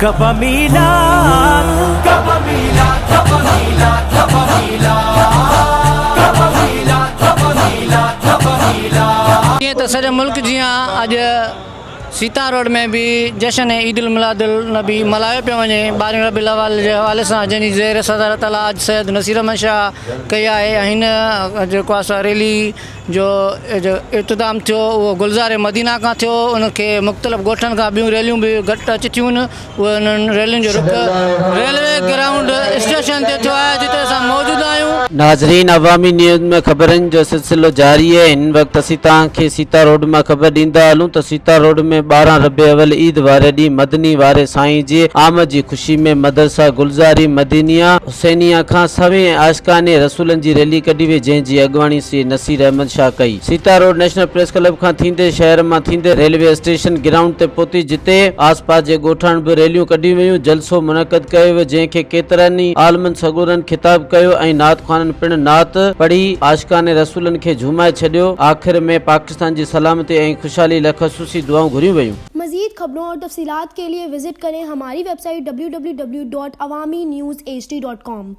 कबमीला कबमीला कबमीला कबमीला कबमीला कबमीला कबमीला। ये तो सॼे मुल्क जियां अॼु सीता रोड में भी जश्न ईद उल मिलादुल नबी मल्हायो पियो वञे 12 रबीउल अव्वल जे हवाले सां, जंहिंजी ज़ेर सदर तला अॼु सैयद नसीर अहमद शाह कई आहे। ऐं हिन जेको आहे रैली जो इख़्तिताम थियो उहो गुलज़ार मदीना खां थियो। उनखे मुख़्तलिफ़ ॻोठनि खां ॿियूं रैलियूं बि घटि अची थियूं आहिनि। उहे उन्हनि रैलियुनि जो रुख रेलवे ग्राउंड स्टेशन ते थियो आहे, जिते असां मौजूदु आहियूं। नाज़रीन, अवामी न्यूज़ में ख़बरनि जो सिलसिलो जारी है। हिन वक़्तु असीं तव्हांखे सीता रोड में ख़बर ॾींदा हलूं त सीता रोड में 12 रबीउल अव्वल ईद वारे ॾींहुं मदनी वारे साईं जे आमद जी ख़ुशी में मदरसा गुलज़ारी मदीनिया हुसैनिया खां सवें आशिकाने रसूलनि जी रैली कढी वई, जंहिंजी अॻुवाणी श्री नसीर अहमद शाह कई। Sita road national press club खां थींदे शहर मां थींदे रेलवे स्टेशन ग्राउंड ते पहुती, जिते आसपास जे ॻोठनि बि रैलियूं कढी वयूं। जलसो मुनक़द कयो वियो, जंहिंखे केतिरनि ई आलमनि सगोरनि ख़िताब कयो ऐं नात ख़ाननि पिणु नात पढ़ी आशिकाने रसूलनि खे झुमाए छॾियो। आख़िर में पाकिस्तान जी सलामती ऐं ख़ुशहाली लाइ ख़ुसूसी दुआऊं घुरियूं वयूं। मज़ीद खबरों और तफसीलात के लिए विजिट करें हमारी वेबसाइट www.awamiNewsHD.com।